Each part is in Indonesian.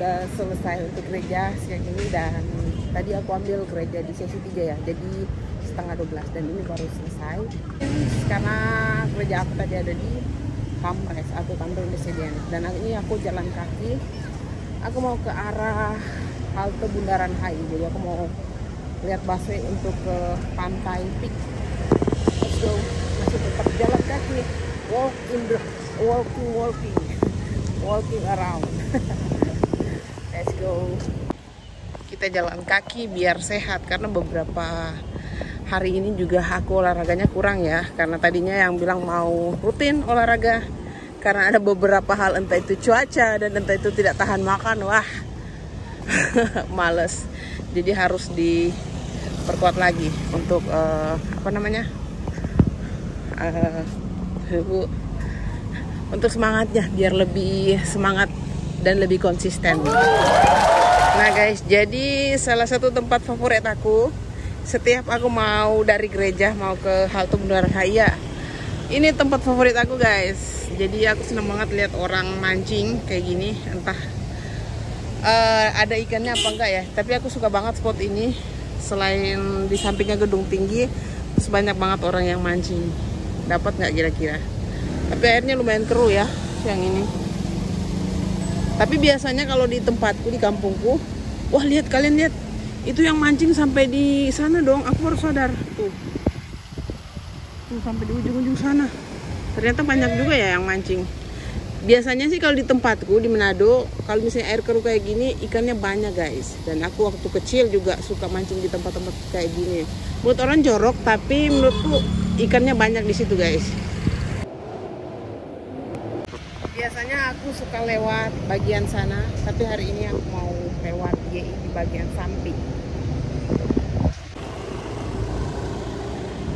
udah selesai untuk gereja siang ini, dan tadi aku ambil gereja di sesi 3 ya, jadi setengah 12 dan ini baru selesai. Karena gereja aku tadi ada di Kampres atau Kantor Presiden, dan ini aku jalan kaki. Aku mau ke arah halte Bundaran HI, jadi aku mau lihat busway untuk ke Pantai Pik. Let's go. Masih tetap jalan kaki, walking around. Let's go. Kita jalan kaki biar sehat, karena beberapa hari ini juga aku olahraganya kurang ya, karena tadinya yang bilang mau rutin olahraga, karena ada beberapa hal, entah itu cuaca dan entah itu tidak tahan makan. Wah males, jadi harus diperkuat lagi untuk untuk semangatnya, biar lebih semangat dan lebih konsisten. Nah guys, jadi salah satu tempat favorit aku setiap aku mau dari gereja mau ke halte Bundaran HI, ini tempat favorit aku guys. Jadi aku senang banget lihat orang mancing kayak gini, entah ada ikannya apa enggak ya, tapi aku suka banget spot ini. Selain di sampingnya gedung tinggi, terus banyak banget orang yang mancing. Dapat nggak kira-kira? Tapi airnya lumayan keruh ya yang ini. Tapi biasanya kalau di tempatku, di kampungku, wah lihat, kalian lihat, itu yang mancing sampai di sana dong. Aku baru sadar tuh sampai di ujung-ujung sana. Ternyata banyak juga ya yang mancing. Biasanya sih kalau di tempatku di Manado, kalau misalnya air keruh kayak gini, ikannya banyak guys. Dan aku waktu kecil juga suka mancing di tempat-tempat kayak gini. Menurut orang jorok, tapi menurutku ikannya banyak di situ guys. Biasanya aku suka lewat bagian sana, tapi hari ini aku mau lewat GI di bagian samping.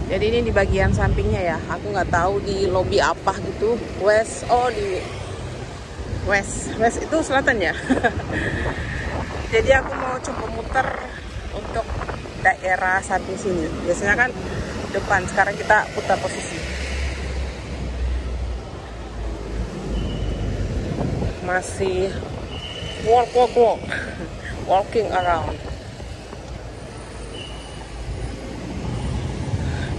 Jadi ini di bagian sampingnya ya. Aku nggak tahu di lobi apa gitu. West, oh di West itu selatan ya. Jadi aku mau coba muter untuk daerah samping sini. Biasanya kan depan, sekarang kita putar posisi. Masih walking around.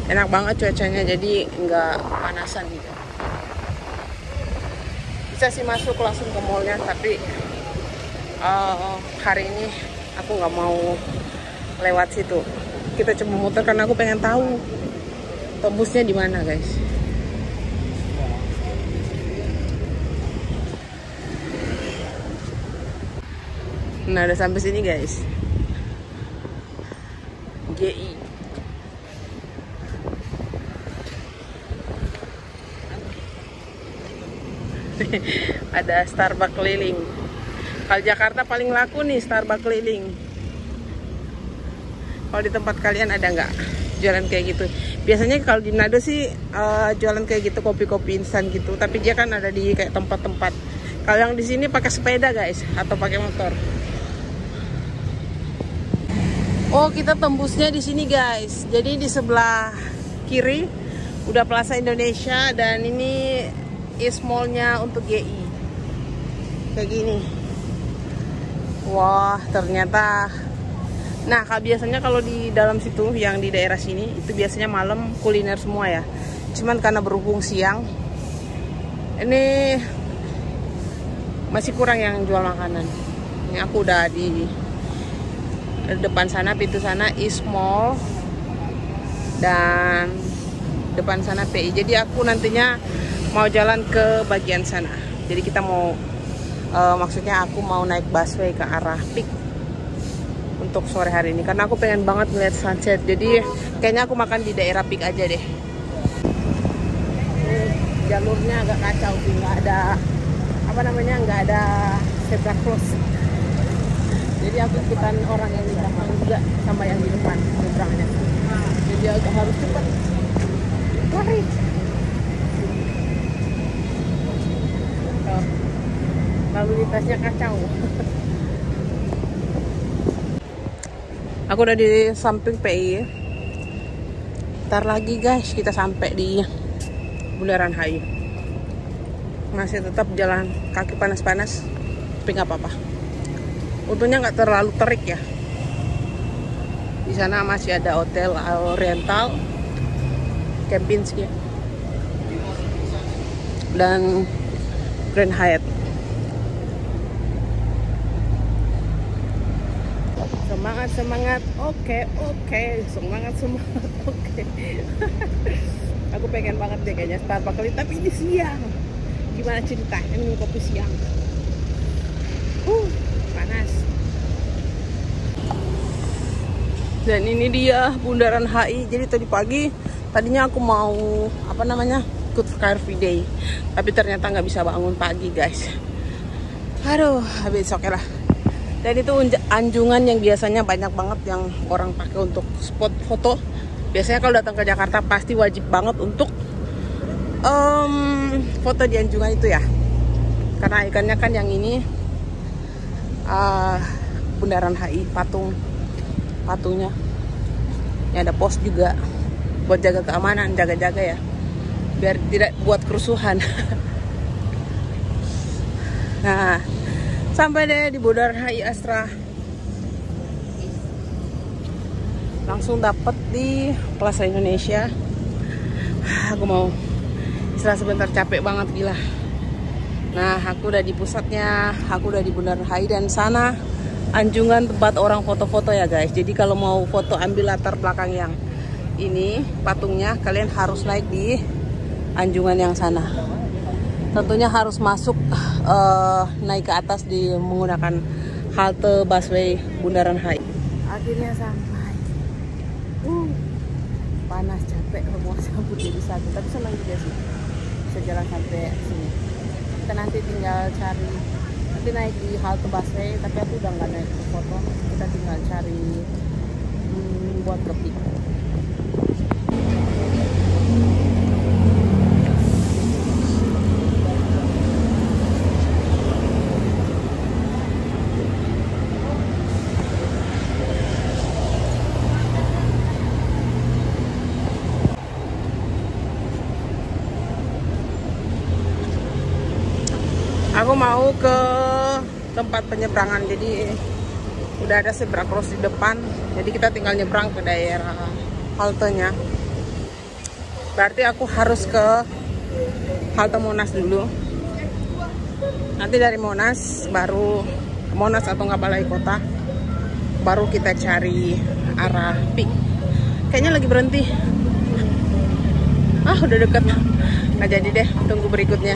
Enak banget cuacanya, jadi nggak panasan gitu. Bisa sih masuk langsung ke mallnya, tapi hari ini aku nggak mau lewat situ. Kita coba muter karena aku pengen tahu tembusnya di mana guys. Nah udah sampai sini guys, GI. Ada Starbucks keliling. Kalau Jakarta paling laku nih Starbucks keliling. Kalau di tempat kalian ada nggak jualan kayak gitu? Biasanya kalau di Manado sih jualan kayak gitu, kopi-kopi instan gitu. Tapi dia kan ada di kayak tempat-tempat. Kalau yang di sini pakai sepeda guys, atau pakai motor. Oh kita tembusnya di sini guys. Jadi di sebelah kiri udah Plaza Indonesia, dan ini is mallnya untuk GI kayak gini. Wah ternyata. Nah biasanya kalau di dalam situ, yang di daerah sini itu biasanya malam kuliner semua ya. Cuman karena berhubung siang, ini masih kurang yang jual makanan. Ini aku udah di depan sana, pintu sana is mall, dan depan sana PI. Jadi aku nantinya mau jalan ke bagian sana. Jadi kita mau maksudnya aku mau naik busway ke arah Pik untuk sore hari ini, karena aku pengen banget ngeliat sunset. Jadi kayaknya aku makan di daerah Pik aja deh. Jalurnya agak kacau sih, nggak ada nggak ada zebra cross. Jadi aku ikutan orang yang di belakang juga sama yang di depan nyebrangnya. Jadi agak harus cepat lari. Lalu lintasnya kacau. Aku udah di samping PI. Ntar lagi guys kita sampai di Bundaran HI. Masih tetap jalan kaki panas-panas, tapi nggak apa-apa. Untungnya nggak terlalu terik ya. Di sana masih ada hotel Oriental, Kempinski, dan Grand Hyatt. Semangat, semangat, oke, semangat, oke. Aku pengen banget deh kayaknya Starbucks kali, tapi ini siang. Gimana ceritanya minum kopi siang? Panas. Dan ini dia Bundaran HI. Jadi tadinya aku mau ikut Car Free Day, tapi ternyata nggak bisa bangun pagi guys. Aduh, habis oke lah. Dan itu anjungan yang biasanya banyak banget yang orang pakai untuk spot foto. Biasanya kalau datang ke Jakarta pasti wajib banget untuk foto di anjungan itu ya. Karena ikannya kan yang ini Bundaran HI, patungnya. Ini ada pos juga buat jaga keamanan, jaga-jaga ya, biar tidak buat kerusuhan. Nah, sampai deh di Bundaran HI Astra. Langsung dapet di Plaza Indonesia. Aku mau istirahat sebentar, capek banget gila. Nah, aku udah di pusatnya, aku udah di Bundaran HI, dan sana anjungan tempat orang foto-foto ya guys. Jadi kalau mau foto ambil latar belakang yang ini patungnya, kalian harus naik di anjungan yang sana. Tentunya harus masuk naik ke atas menggunakan halte busway Bundaran HI. Akhirnya sampai. Panas, capek, semua sambut jadi satu. Tapi senang juga sih bisa jalan sampai sini. Kita nanti tinggal cari, nanti naik di halte busway, tapi aku udah nggak naik ke foto. Kita tinggal cari buat kopi. Aku mau ke tempat penyeberangan, jadi udah ada zebra cross di depan, jadi kita tinggal nyebrang ke daerah haltenya. Berarti aku harus ke halte Monas dulu. Nanti dari Monas atau nggak Balai Kota, baru kita cari arah Pik. Kayaknya lagi berhenti. Udah deket. Nggak jadi deh, tunggu berikutnya.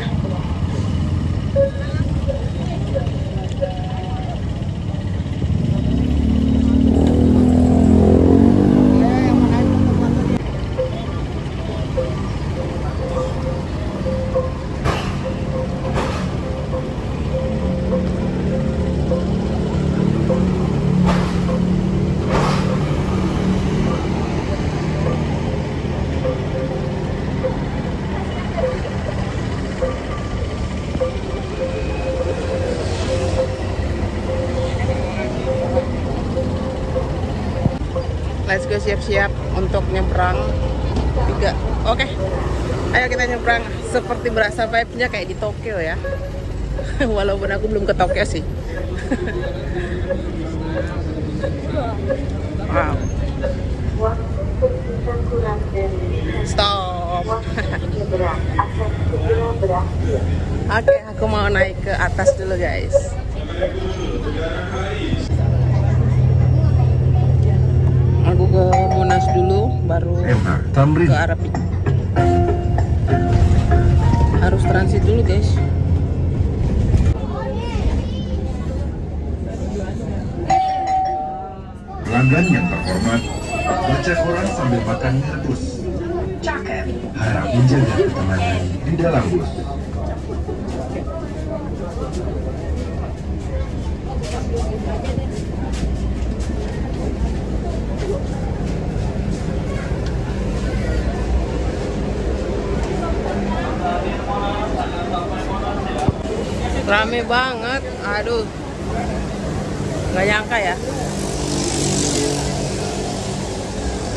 Let's go, siap-siap untuk nyebrang 3. Oke. Ayo kita nyebrang. Seperti berasa vibe-nya kayak di Tokyo ya. Walaupun aku belum ke Tokyo sih. Wow. Stop. Oke, aku mau naik ke atas dulu guys. Aku ke Monas dulu, baru ke arah Pik. Harus transit dulu guys. Pelanggan yang terhormat, baca koran sambil makan mie rebus. Harap menjaga ketenangan di dalam bus. Rame banget, aduh, nggak nyangka ya.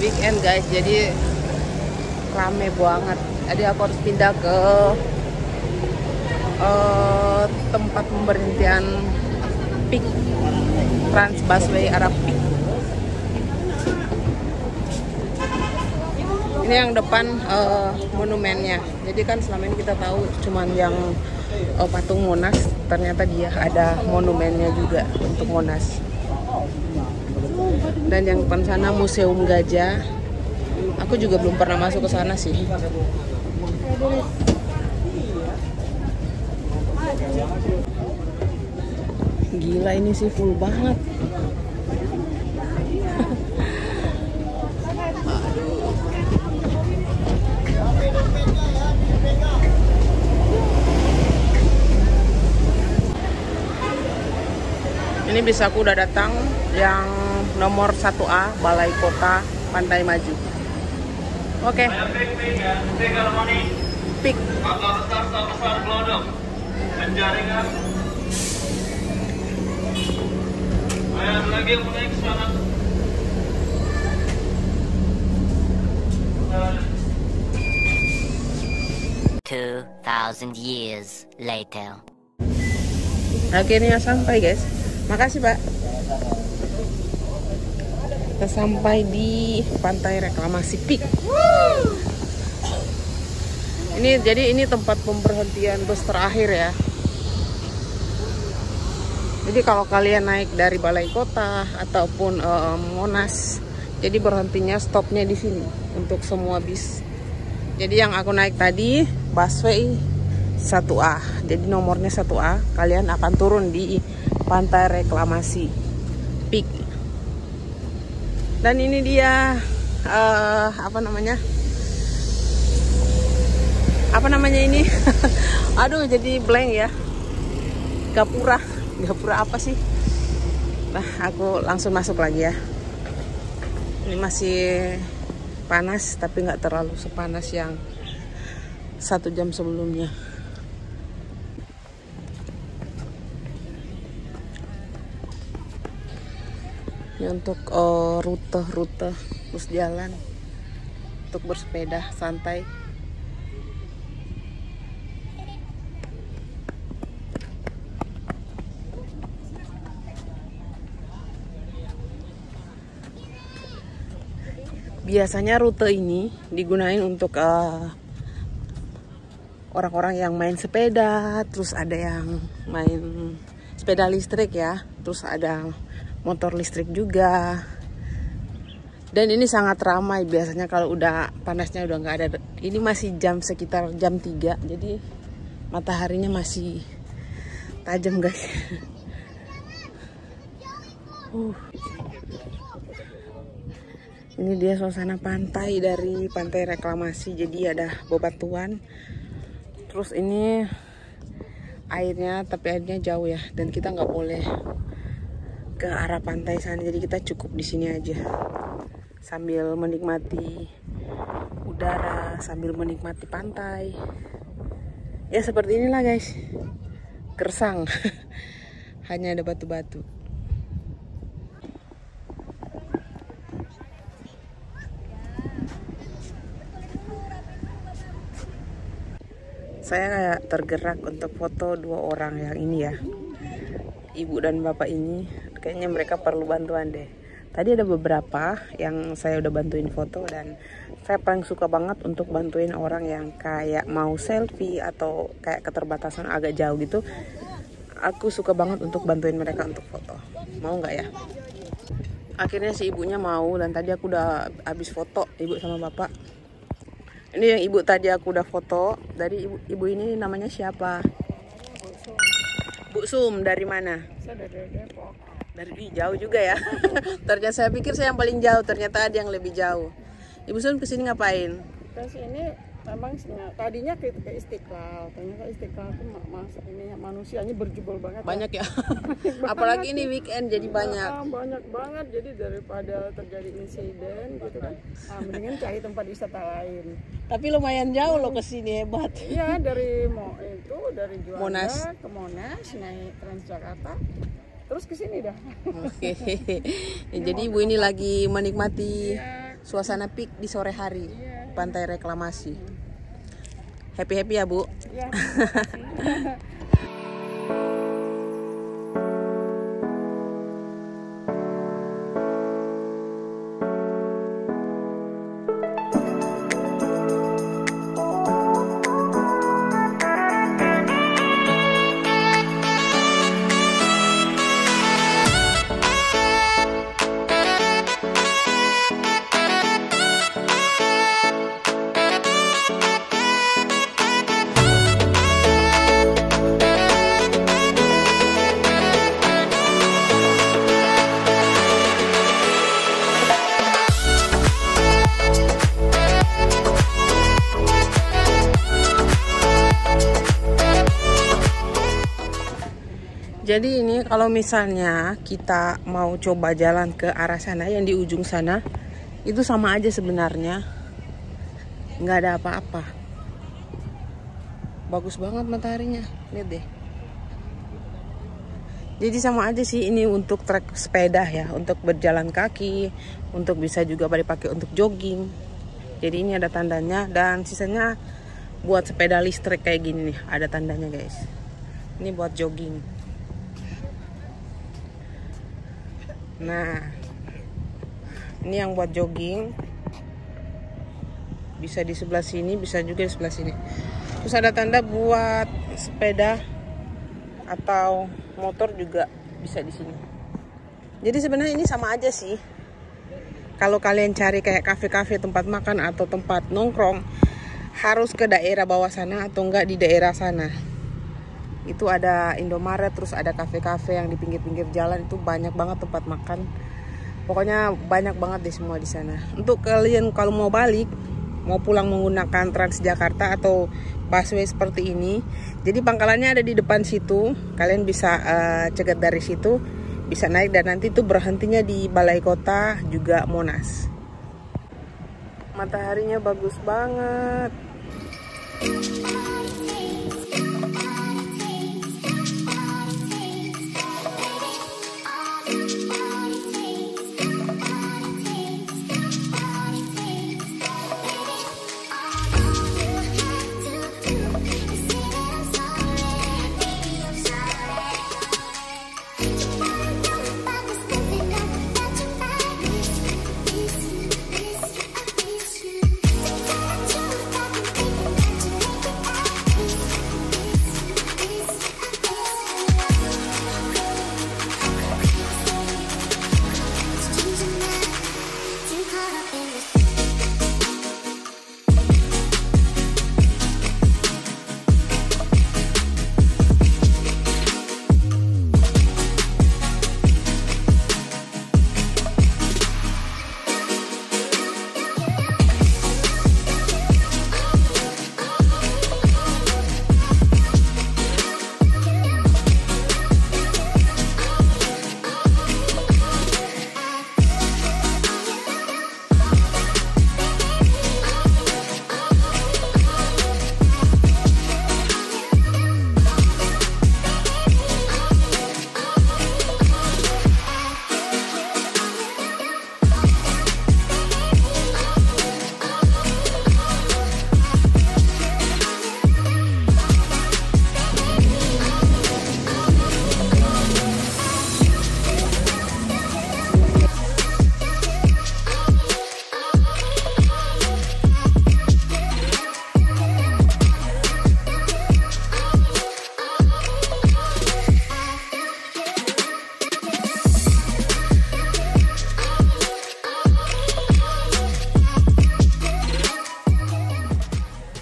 Weekend guys, jadi rame banget. Jadi aku harus pindah ke tempat pemberhentian Pik. Trans Busway Arab Peak. Ini yang depan monumennya. Jadi kan selama ini kita tahu cuman yang patung Monas, ternyata dia ada monumennya juga untuk Monas. Dan yang depan sana Museum Gajah. Aku juga belum pernah masuk ke sana sih. Gila, ini sih full banget. Ini bisa aku udah datang yang nomor 1A, Balai Kota Pantai Maju. Oke. Peak. Penjaringan. Ada lagi yang naik ke sana. 2,000 years later. Akhirnya sampai, guys. Makasih, Pak. Kita sampai di Pantai Reklamasi Peak. Ini tempat pemberhentian bus terakhir ya. Jadi kalau kalian naik dari Balai Kota ataupun Monas, jadi berhentinya stopnya di sini untuk semua bis. Jadi yang aku naik tadi busway 1A. Jadi nomornya 1A. Kalian akan turun di Pantai Reklamasi Peak. Dan ini dia apa namanya ini? Aduh, jadi blank ya. Gapura apa sih? Nah, aku langsung masuk lagi ya. Ini masih panas tapi nggak terlalu sepanas yang 1 jam sebelumnya. Ini untuk rute terus jalan untuk bersepeda santai. Biasanya rute ini digunain untuk orang-orang yang main sepeda, terus ada yang main sepeda listrik ya, terus ada motor listrik juga. Dan ini sangat ramai biasanya kalau udah panasnya udah nggak ada. Ini masih sekitar jam 3, jadi mataharinya masih tajam, guys. Ini dia suasana pantai dari Pantai Reklamasi. Jadi ada bebatuan. Terus ini airnya, tapi airnya jauh ya, dan kita nggak boleh ke arah pantai sana. Jadi kita cukup di sini aja sambil menikmati udara, sambil menikmati pantai. Ya seperti inilah, guys. Gersang. Hanya ada batu-batu. Saya kayak tergerak untuk foto 2 orang yang ini ya. Ibu dan bapak ini. Kayaknya mereka perlu bantuan deh. Tadi ada beberapa yang saya udah bantuin foto, dan saya paling suka banget untuk bantuin orang yang kayak mau selfie atau kayak keterbatasan agak jauh gitu. Aku suka banget untuk bantuin mereka untuk foto. Mau nggak ya? Akhirnya si ibunya mau, dan tadi aku udah habis foto ibu sama bapak. Ini yang ibu tadi aku udah foto. Dari ibu ini namanya siapa? Bu Sum. Dari mana? Saya dari Depok. Dari jauh juga ya. Ternyata saya pikir saya yang paling jauh, ternyata ada yang lebih jauh. Ibu Sum kesini ngapain? Kesini memang tadinya ke Istiqlal. Ternyata Istiqlal itu ini manusianya berjubel banget. Banyak ya. Apalagi ini weekend jadi banyak. Banyak banget. Jadi daripada terjadi insiden gitu kan, mendingan cari tempat wisata lain. Tapi lumayan jauh loh kesini, hebat. Iya, dari Juanda Monas. ke Monas, naik Transjakarta, terus ke sini dah. Oke. Ya, jadi ibu ini lagi menikmati suasana peak di sore hari, Pantai Reklamasi. Happy ya, Bu? Iya. Jadi ini kalau misalnya kita mau coba jalan ke arah sana, yang di ujung sana, itu sama aja sebenarnya. Nggak ada apa-apa. Bagus banget mataharinya, lihat deh. Jadi sama aja sih, ini untuk trek sepeda ya, untuk berjalan kaki, untuk bisa juga dipakai untuk jogging. Jadi ini ada tandanya, dan sisanya buat sepeda listrik kayak gini nih, ada tandanya guys. Ini buat jogging. Nah, ini yang buat jogging. Bisa di sebelah sini, bisa juga di sebelah sini. Terus ada tanda buat sepeda atau motor juga bisa di sini. Jadi sebenarnya ini sama aja sih. Kalau kalian cari kayak kafe-kafe, tempat makan atau tempat nongkrong, harus ke daerah bawah sana atau enggak di daerah sana. Itu ada Indomaret, terus ada kafe-kafe yang di pinggir-pinggir jalan, itu banyak banget tempat makan. Pokoknya banyak banget deh semua di sana. Untuk kalian kalau mau balik, mau pulang menggunakan Transjakarta atau busway seperti ini, jadi pangkalannya ada di depan situ. Kalian bisa cegat dari situ, bisa naik, dan nanti tuh berhentinya di Balai Kota juga Monas. Mataharinya bagus banget.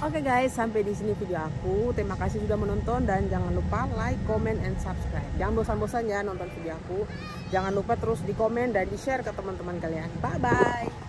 Oke guys, sampai di sini video aku. Terima kasih sudah menonton dan jangan lupa like, comment, and subscribe. Jangan bosan-bosan ya nonton video aku. Jangan lupa terus di komen dan di share ke teman-teman kalian. Bye bye.